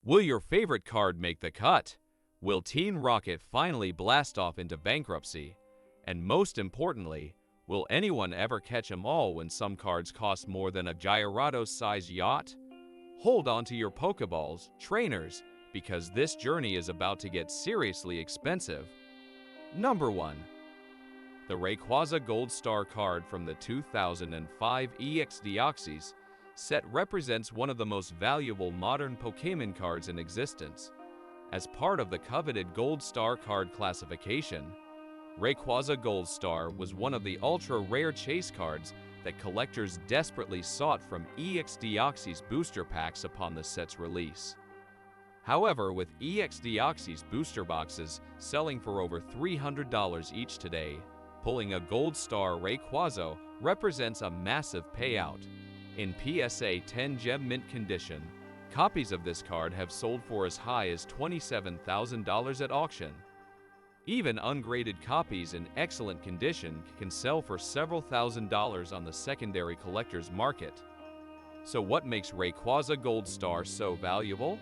Will your favorite card make the cut? Will Team Rocket finally blast off into bankruptcy? And most importantly, will anyone ever catch them all when some cards cost more than a Gyarados-sized yacht? Hold on to your Pokeballs, trainers, because this journey is about to get seriously expensive. Number 1. The Rayquaza Gold Star card from the 2005 EX Deoxys set represents one of the most valuable modern Pokémon cards in existence. As part of the coveted Gold Star card classification, Rayquaza Gold Star was one of the ultra-rare chase cards that collectors desperately sought from EX Deoxys booster packs upon the set's release. However, with EX Deoxys booster boxes selling for over $300 each today, pulling a Gold Star Rayquaza represents a massive payout. In PSA 10 gem mint condition, copies of this card have sold for as high as $27,000 at auction. Even ungraded copies in excellent condition can sell for several $1,000s on the secondary collector's market. So what makes Rayquaza Gold Star so valuable?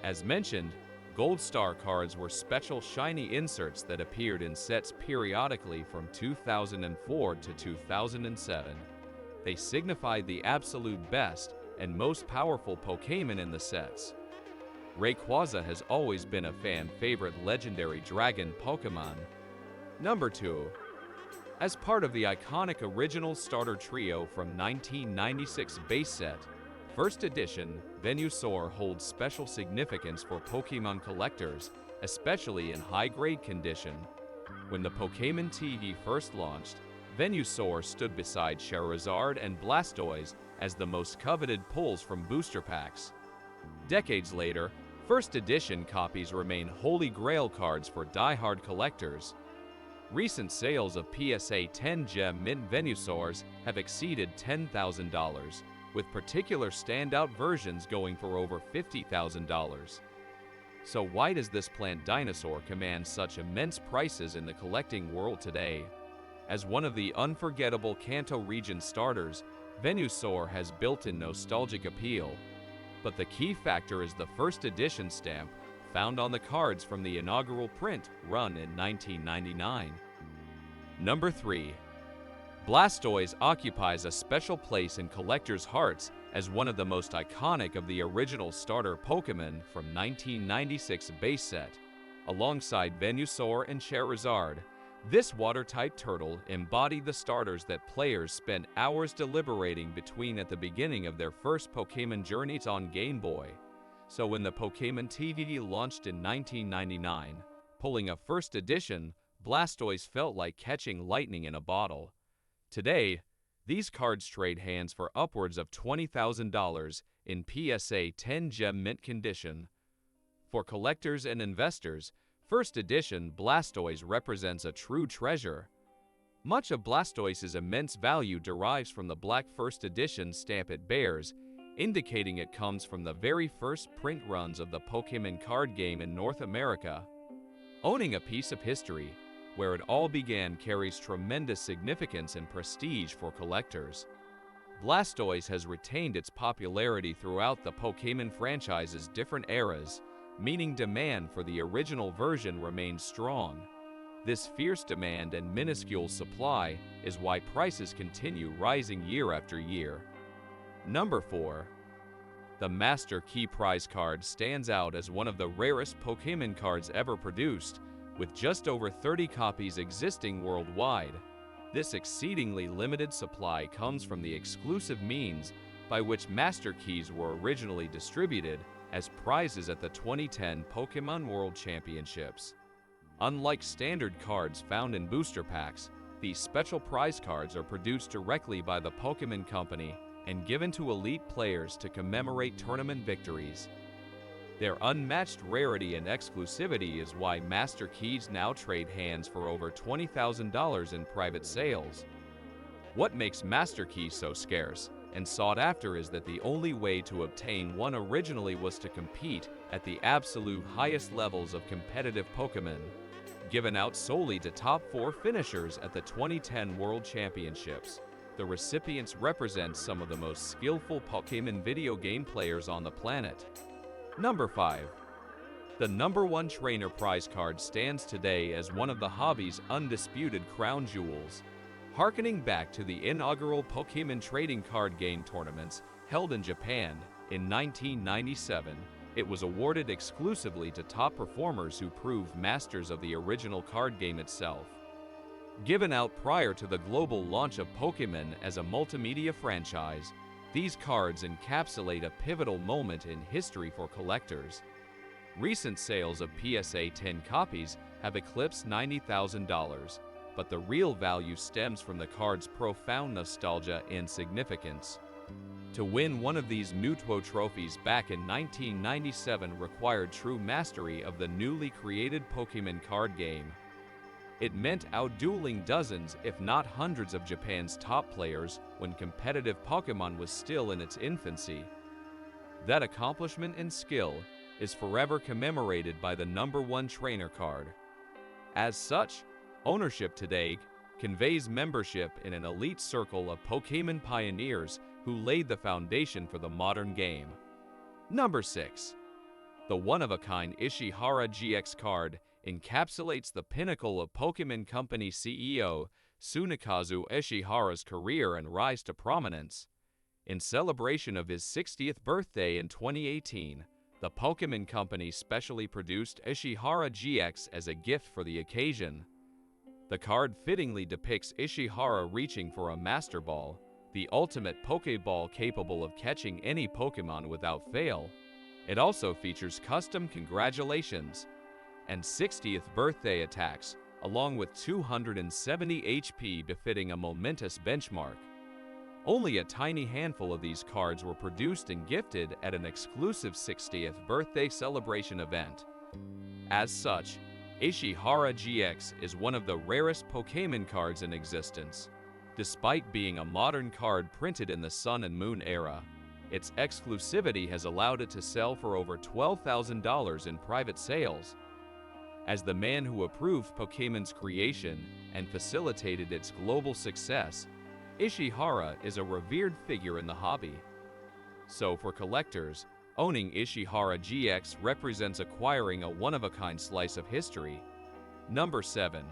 As mentioned, Gold Star cards were special shiny inserts that appeared in sets periodically from 2004 to 2007. They signified the absolute best and most powerful Pokémon in the sets. Rayquaza has always been a fan-favorite legendary dragon Pokémon. Number 2. As part of the iconic original starter trio from 1996 base set, First Edition Venusaur holds special significance for Pokémon collectors, especially in high-grade condition. When the Pokémon TV first launched, Venusaur stood beside Charizard and Blastoise as the most coveted pulls from booster packs. Decades later, First Edition copies remain holy grail cards for die-hard collectors. Recent sales of PSA 10 gem mint Venusaurs have exceeded $10,000, with particular standout versions going for over $50,000. So why does this plant dinosaur command such immense prices in the collecting world today? As one of the unforgettable Kanto region starters, Venusaur has built-in nostalgic appeal. But the key factor is the First Edition stamp found on the cards from the inaugural print run in 1999. Number 3. Blastoise occupies a special place in collectors' hearts as one of the most iconic of the original starter Pokémon from 1996 base set. Alongside Venusaur and Charizard, this water-type turtle embodied the starters that players spent hours deliberating between at the beginning of their first Pokémon journeys on Game Boy. So when the Pokémon TV launched in 1999, pulling a First Edition, Blastoise felt like catching lightning in a bottle. Today, these cards trade hands for upwards of $20,000 in PSA 10 gem mint condition. For collectors and investors, First Edition Blastoise represents a true treasure. Much of Blastoise's immense value derives from the black First Edition stamp it bears, indicating it comes from the very first print runs of the Pokémon card game in North America. Owning a piece of history, where it all began, carries tremendous significance and prestige for collectors. Blastoise has retained its popularity throughout the Pokémon franchise's different eras, meaning demand for the original version remains strong. This fierce demand and minuscule supply is why prices continue rising year after year. Number 4. The Master Key Prize card stands out as one of the rarest Pokémon cards ever produced, with just over 30 copies existing worldwide. This exceedingly limited supply comes from the exclusive means by which Master Keys were originally distributed as prizes at the 2010 Pokémon World Championships. Unlike standard cards found in booster packs, these special prize cards are produced directly by the Pokémon Company and given to elite players to commemorate tournament victories. Their unmatched rarity and exclusivity is why Master Keys now trade hands for over $20,000 in private sales. What makes Master Keys so scarce and sought after is that the only way to obtain one originally was to compete at the absolute highest levels of competitive Pokémon, given out solely to top 4 finishers at the 2010 World Championships. The recipients represent some of the most skillful Pokémon video game players on the planet. Number 5. The number 1 trainer prize card stands today as one of the hobby's undisputed crown jewels. Harkening back to the inaugural Pokémon trading card game tournaments held in Japan in 1997, it was awarded exclusively to top performers who proved masters of the original card game itself. Given out prior to the global launch of Pokémon as a multimedia franchise, these cards encapsulate a pivotal moment in history for collectors. Recent sales of PSA 10 copies have eclipsed $90,000, but the real value stems from the card's profound nostalgia and significance. To win one of these Mutuo trophies back in 1997 required true mastery of the newly created Pokémon card game. It meant outdueling dozens, if not hundreds, of Japan's top players when competitive Pokémon was still in its infancy. That accomplishment and skill is forever commemorated by the number 1 trainer card. As such, ownership today conveys membership in an elite circle of Pokémon pioneers who laid the foundation for the modern game. Number 6. The one-of-a-kind Ishihara GX card encapsulates the pinnacle of Pokémon Company CEO Tsunekazu Ishihara's career and rise to prominence. In celebration of his 60th birthday in 2018, the Pokémon Company specially produced Ishihara GX as a gift for the occasion. The card fittingly depicts Ishihara reaching for a Master Ball, the ultimate Pokéball capable of catching any Pokémon without fail. It also features custom congratulations and 60th birthday attacks, along with 270 HP befitting a momentous benchmark. Only a tiny handful of these cards were produced and gifted at an exclusive 60th birthday celebration event. As such, Ishihara GX is one of the rarest Pokémon cards in existence. Despite being a modern card printed in the Sun and Moon era, its exclusivity has allowed it to sell for over $12,000 in private sales. As the man who approved Pokémon's creation and facilitated its global success, Ishihara is a revered figure in the hobby. So for collectors, owning Ishihara GX represents acquiring a one-of-a-kind slice of history. Number 7.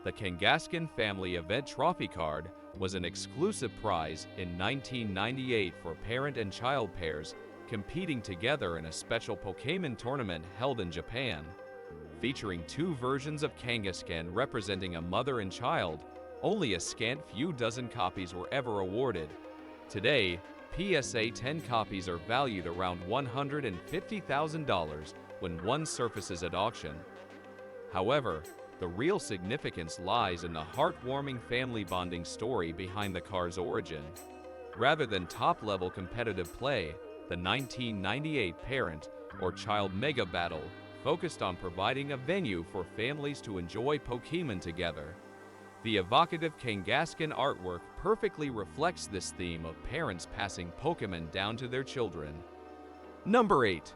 The Kangaskan Family Event Trophy Card was an exclusive prize in 1998 for parent and child pairs competing together in a special Pokémon tournament held in Japan. Featuring 2 versions of Kangaskan representing a mother and child, only a scant few dozen copies were ever awarded. Today, PSA 10 copies are valued around $150,000 when one surfaces at auction. However, the real significance lies in the heartwarming family bonding story behind the card's origin. Rather than top-level competitive play, the 1998 parent or child mega battle focused on providing a venue for families to enjoy Pokémon together. The evocative Kangaskan artwork perfectly reflects this theme of parents passing Pokémon down to their children. Number 8.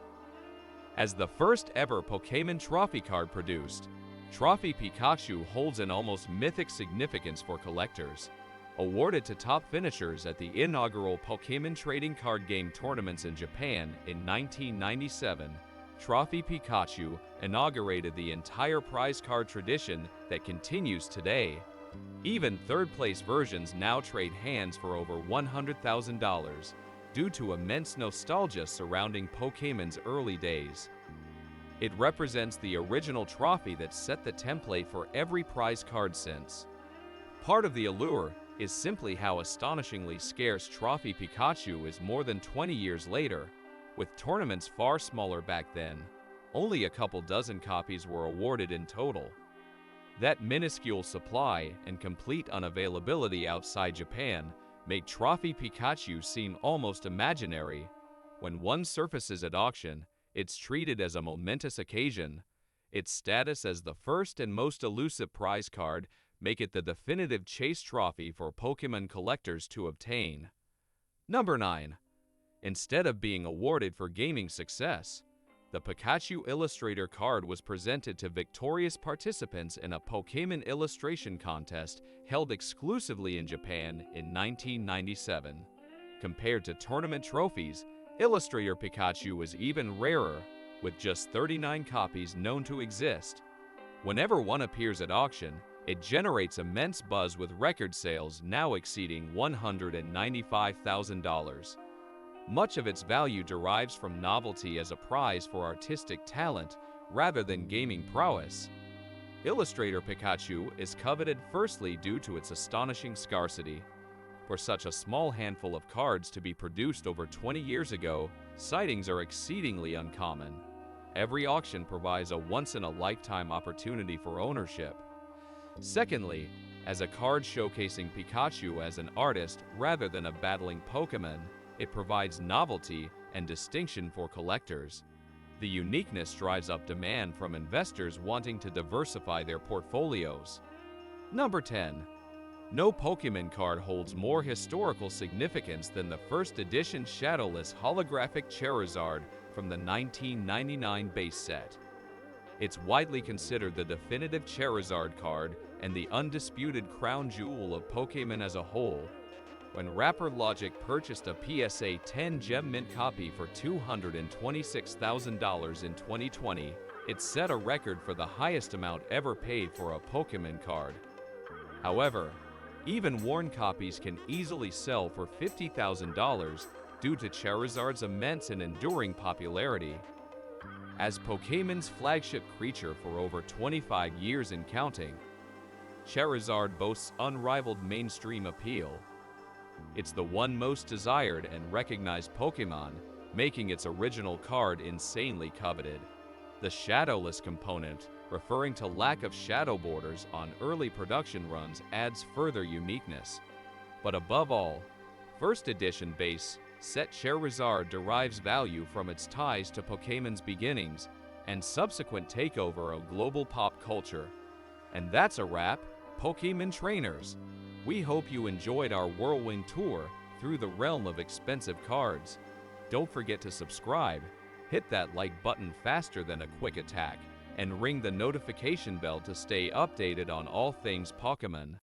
As the first ever Pokémon trophy card produced, Trophy Pikachu holds an almost mythic significance for collectors. Awarded to top finishers at the inaugural Pokémon trading card game tournaments in Japan in 1997, Trophy Pikachu inaugurated the entire prize card tradition that continues today. Even third-place versions now trade hands for over $100,000 due to immense nostalgia surrounding Pokémon's early days. It represents the original trophy that set the template for every prize card since. Part of the allure is simply how astonishingly scarce Trophy Pikachu is more than 20 years later. With tournaments far smaller back then, only a couple dozen copies were awarded in total. That minuscule supply and complete unavailability outside Japan make Trophy Pikachu seem almost imaginary. When one surfaces at auction, it's treated as a momentous occasion. Its status as the first and most elusive prize card make it the definitive chase trophy for Pokémon collectors to obtain. Number 9. Instead of being awarded for gaming success, the Pikachu Illustrator card was presented to victorious participants in a Pokémon illustration contest held exclusively in Japan in 1997. Compared to tournament trophies, Illustrator Pikachu is even rarer, with just 39 copies known to exist. Whenever one appears at auction, it generates immense buzz with record sales now exceeding $195,000. Much of its value derives from novelty as a prize for artistic talent rather than gaming prowess. Illustrator Pikachu is coveted firstly due to its astonishing scarcity. For such a small handful of cards to be produced over 20 years ago, sightings are exceedingly uncommon. Every auction provides a once-in-a-lifetime opportunity for ownership. Secondly, as a card showcasing Pikachu as an artist rather than a battling Pokémon, it provides novelty and distinction for collectors. The uniqueness drives up demand from investors wanting to diversify their portfolios. Number 10. No Pokémon card holds more historical significance than the first edition shadowless holographic Charizard from the 1999 base set. It's widely considered the definitive Charizard card and the undisputed crown jewel of Pokémon as a whole. When Rapper Logic purchased a PSA 10 gem mint copy for $226,000 in 2020, it set a record for the highest amount ever paid for a Pokémon card. However, even worn copies can easily sell for $50,000 due to Charizard's immense and enduring popularity. As Pokémon's flagship creature for over 25 years and counting, Charizard boasts unrivaled mainstream appeal. It's the one most desired and recognized Pokémon, making its original card insanely coveted. The shadowless component, referring to lack of shadow borders on early production runs, adds further uniqueness. But above all, first edition base set Charizard derives value from its ties to Pokémon's beginnings and subsequent takeover of global pop culture. And that's a wrap, Pokémon trainers. We hope you enjoyed our whirlwind tour through the realm of expensive cards. Don't forget to subscribe, hit that like button faster than a quick attack, and ring the notification bell to stay updated on all things Pokémon.